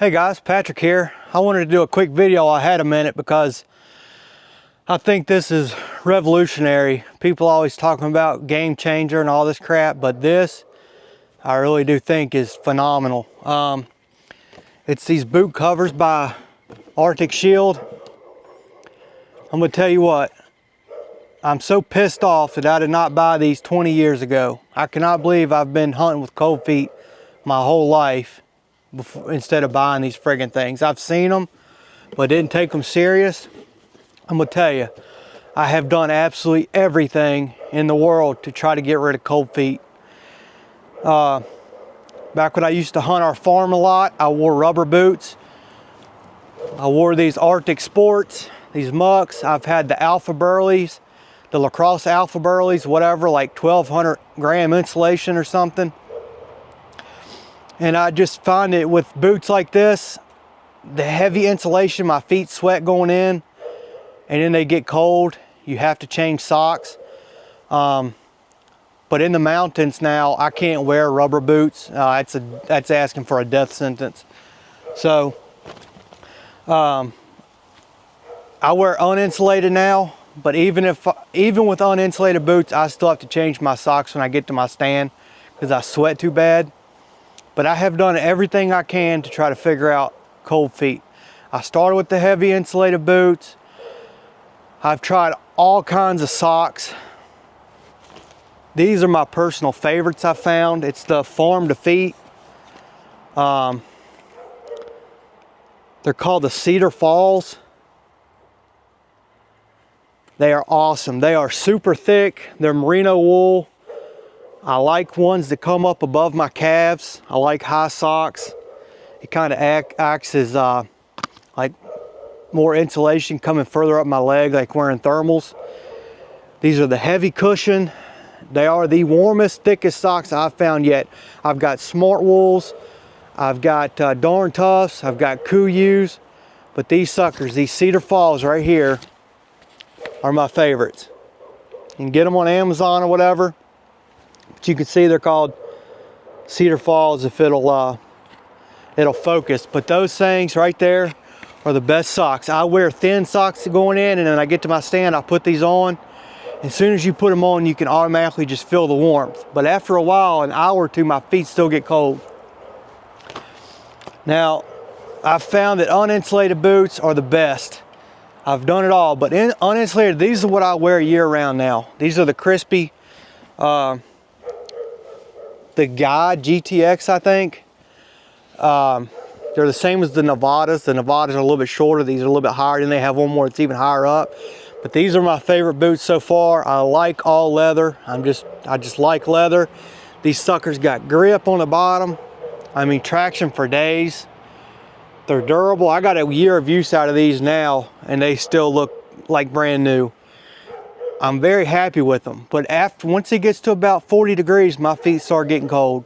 Hey guys, Patrick here. I wanted to do a quick video. I had a minute because I think this is revolutionary. People always talking about game changer and all this crap, but this I really do think is phenomenal. It's these boot covers by Arctic Shield. I'm gonna tell you what, I'm so pissed off that I did not buy these 20 years ago. I cannot believe I've been hunting with cold feet my whole life instead of buying these friggin' things. I've seen them, but didn't take them serious. I'm gonna tell you, I have done absolutely everything in the world to try to get rid of cold feet. Back when I used to hunt our farm a lot, I wore rubber boots. I wore these Arctic Sports, these mucks. I've had the Alpha Burleys, the Lacrosse Alpha Burleys, whatever, like 1,200 gram insulation or something. And I just find it with boots like this, the heavy insulation, my feet sweat going in, and then they get cold. You have to change socks. But in the mountains now, I can't wear rubber boots. That's asking for a death sentence. So I wear uninsulated now, but even with uninsulated boots, I still have to change my socks when I get to my stand because I sweat too bad. But I have done everything I can to try to figure out cold feet. I started with the heavy insulated boots. I've tried all kinds of socks. These are my personal favorites I found. It's the Farm to Feet. They're called the Cedar Falls. They are awesome. They are super thick. They're merino wool. I like ones that come up above my calves. I like high socks. It kind of acts as like more insulation coming further up my leg, like wearing thermals. These are the heavy cushion. They are the warmest, thickest socks I've found yet. I've got Smart Wools. I've got Darn Toughs. I've got Kuyus. But these suckers, these Cedar Falls right here, are my favorites. You can get them on Amazon or whatever. But you can see they're called Cedar Falls if it'll focus. But those things right there are the best socks. I wear thin socks going in, and then I get to my stand, I put these on. As soon as you put them on, you can automatically just feel the warmth. But after a while, an hour or two, my feet still get cold. Now, I've found that uninsulated boots are the best. I've done it all, but uninsulated, these are what I wear year round now. These are the Crispy, the Guide GTX, I think. They're the same as the Nevadas. The Nevadas are a little bit shorter. These are a little bit higher, and they have one more that's even higher up. But these are my favorite boots so far. I like all leather. I just like leather. These suckers got grip on the bottom. I mean, traction for days. They're durable. I got a year of use out of these now, and they still look like brand new. I'm very happy with them. But once it gets to about 40 degrees, my feet start getting cold.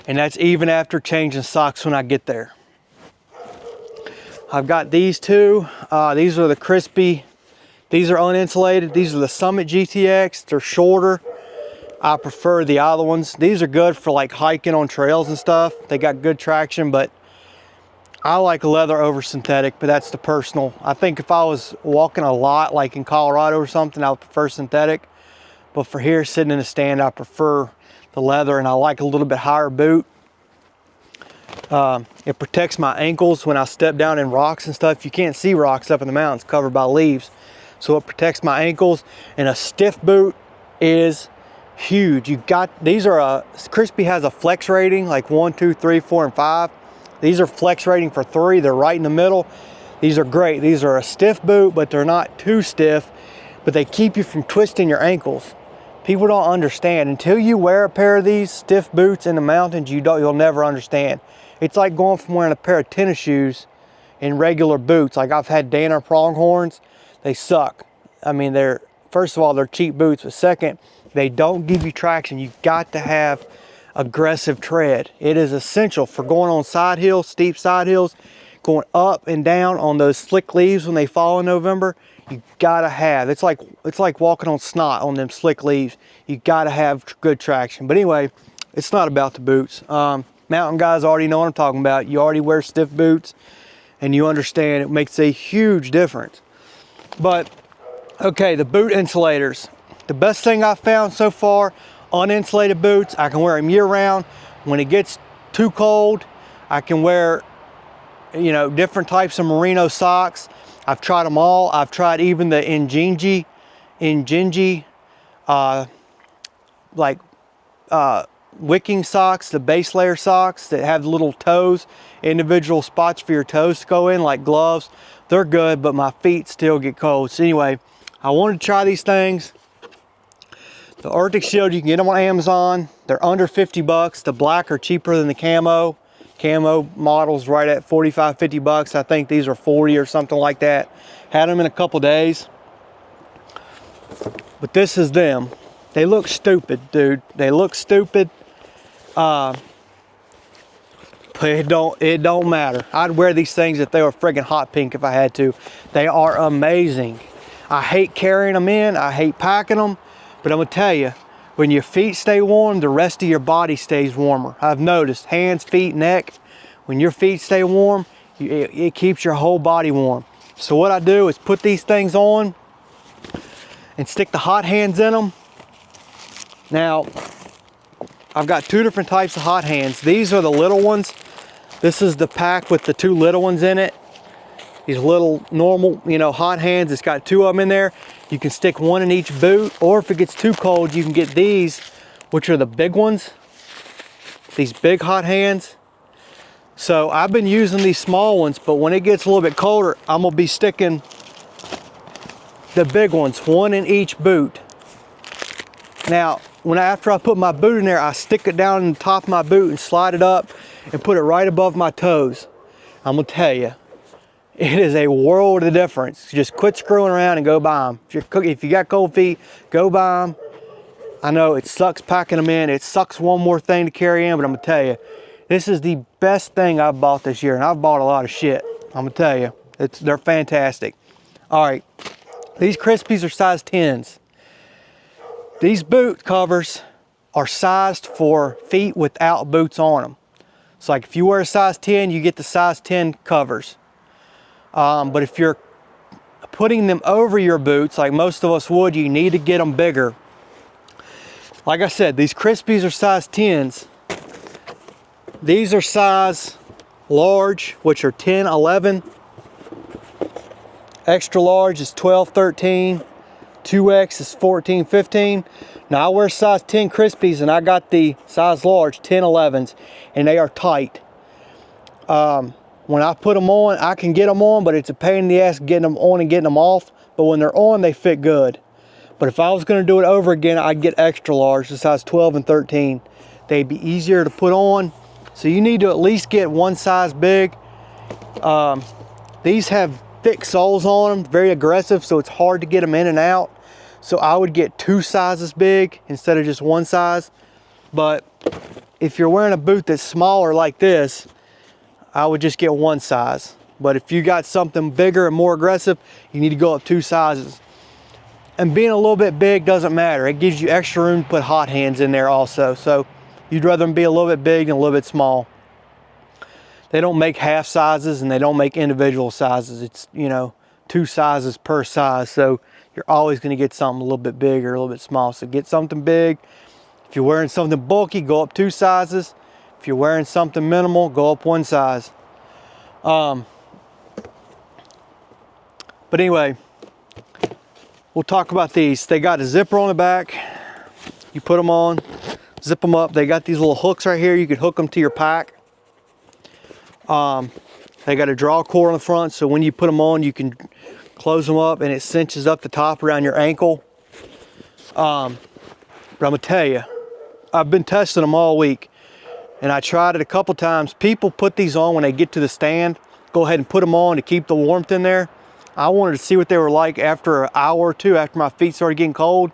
And that's even after changing socks when I get there. I've got these two. These are the Crispy. These are uninsulated. These are the Summit GTX. They're shorter. I prefer the other ones. These are good for like hiking on trails and stuff. They got good traction, but I like leather over synthetic, but that's the personal. I think if I was walking a lot, like in Colorado or something, I would prefer synthetic. But for here, sitting in a stand, I prefer the leather, and I like a little bit higher boot. It protects my ankles when I step down in rocks and stuff. You can't see rocks up in the mountains, covered by leaves. So it protects my ankles, and a stiff boot is huge. Crispy has a flex rating, like 1, 2, 3, 4, and 5. These are flex rating for 3. They're right in the middle. These are great. These are a stiff boot, but they're not too stiff, but they keep you from twisting your ankles. People don't understand. Until you wear a pair of these stiff boots in the mountains, you'll never understand. It's like going from wearing a pair of tennis shoes in regular boots. Like I've had Danner Pronghorns. They suck. I mean, first of all, they're cheap boots, but second, they don't give you traction. You've got to have aggressive tread. It is essential for going on side hills, steep side hills, going up and down on those slick leaves when they fall in November. You gotta have, it's like walking on snot on them slick leaves. You gotta have good traction. But anyway, it's not about the boots. mountain guys already know what I'm talking about. You already wear stiff boots and you understand it makes a huge difference. But okay, the boot insulators. The best thing I've found so far, uninsulated boots. I can wear them year round. When it gets too cold, I can wear, you know, different types of merino socks. I've tried them all. I've tried even the Injinji, wicking socks, the base layer socks that have little toes, individual spots for your toes to go in, like gloves. They're good, but my feet still get cold. So anyway, I wanted to try these things. The Arctic Shield, you can get them on Amazon. They're under 50 bucks. The black are cheaper than the camo. Camo models right at 45, 50 bucks. I think these are 40 or something like that. Had them in a couple days. But this is them. They look stupid, dude. They look stupid. But it don't matter. I'd wear these things if they were friggin' hot pink if I had to. They are amazing. I hate carrying them in. I hate packing them. But I'm gonna tell you, when your feet stay warm, the rest of your body stays warmer. I've noticed hands, feet, neck. When your feet stay warm, it keeps your whole body warm. So what I do is put these things on and stick the hot hands in them. Now, I've got two different types of hot hands. These are the little ones. This is the pack with the two little ones in it. These little normal, you know, hot hands. It's got two of them in there. You can stick one in each boot, or if it gets too cold, you can get these, which are the big ones. These big hot hands. So I've been using these small ones, but when it gets a little bit colder, I'm gonna be sticking the big ones, one in each boot. Now, after I put my boot in there, I stick it down in the top of my boot and slide it up and put it right above my toes. I'm gonna tell you, it is a world of difference. Just quit screwing around and go buy them. If you got cold feet, go buy them. I know it sucks packing them in. It sucks one more thing to carry in, but I'm gonna tell you, this is the best thing I've bought this year, and I've bought a lot of shit. I'm gonna tell you, they're fantastic. All right, these Crispies are size 10s. These boot covers are sized for feet without boots on them. So like if you wear a size 10, you get the size 10 covers. But if you're putting them over your boots, like most of us would, you need to get them bigger. Like I said, these Crispies are size 10s. These are size large, which are 10, 11. Extra large is 12, 13. 2X is 14, 15. Now I wear size 10 Crispies and I got the size large 10, 11s, and they are tight. When I put them on, I can get them on, but it's a pain in the ass getting them on and getting them off. But when they're on, they fit good. But if I was gonna do it over again, I'd get extra large, the size 12 and 13. They'd be easier to put on. So you need to at least get one size big. These have thick soles on them, very aggressive, so it's hard to get them in and out. So I would get two sizes big instead of just one size. But if you're wearing a boot that's smaller like this, I would just get one size. But if you got something bigger and more aggressive, you need to go up two sizes. And being a little bit big doesn't matter. It gives you extra room to put hot hands in there also. So you'd rather them be a little bit big and a little bit small. They don't make half sizes and they don't make individual sizes. It's, you know, two sizes per size. So you're always going to get something a little bit big or a little bit small. So get something big. If you're wearing something bulky, go up two sizes. If you're wearing something minimal, go up one size. But anyway, we'll talk about these. They got a zipper on the back. You put them on, zip them up. They got these little hooks right here. You can hook them to your pack. They got a draw cord on the front, so when you put them on, you can close them up and it cinches up the top around your ankle. But I'm gonna tell you, I've been testing them all week and I tried it a couple times. People put these on when they get to the stand. Go ahead and put them on to keep the warmth in there. I wanted to see what they were like after an hour or two after my feet started getting cold.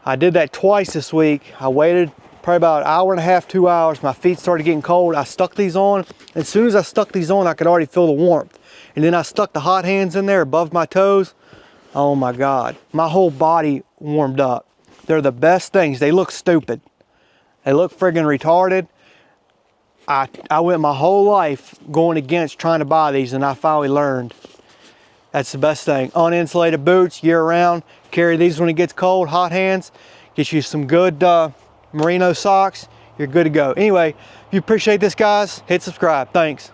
I did that twice this week. I waited probably about an hour and a half, 2 hours. My feet started getting cold. I stuck these on. As soon as I stuck these on, I could already feel the warmth. And then I stuck the hot hands in there above my toes. Oh my God, my whole body warmed up. They're the best things. They look stupid. They look friggin' retarded. I went my whole life going against trying to buy these, and I finally learned. That's the best thing. Uninsulated boots year round. Carry these when it gets cold, hot hands. Get you some good merino socks. You're good to go. Anyway, if you appreciate this, guys, hit subscribe. Thanks.